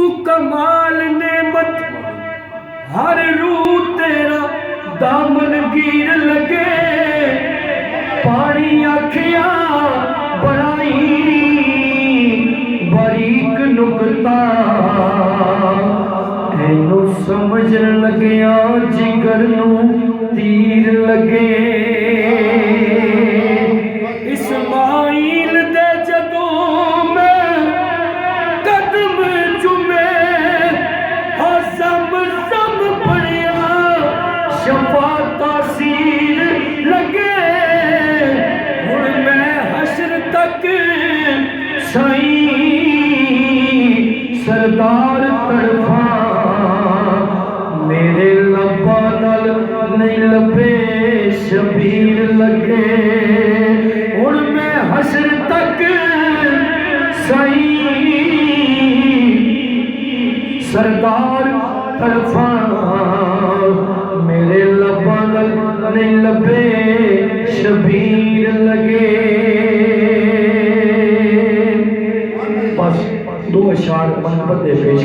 तू कमाल नेमत हर रूह तेरा दामन गिर लगे। पानी आखिया बड़ाई बारीक नुकता एनू समझन लग्या जिगर नू तीर लगे। इस्माइल दे जदों मैं कदम चुमे हज़म सम पड़िया शफा तासीर लगे। हुण मैं हशर तक साईं सरदार तड़फा मेरे लब्बा नाल नहीं लबे शबीर लगे। हुण मैं हशर तक साईं सरदार तड़फा मेरे लब्बा नाल नहीं लबे शबीर लगे। बस दो अशार मन बदे पेश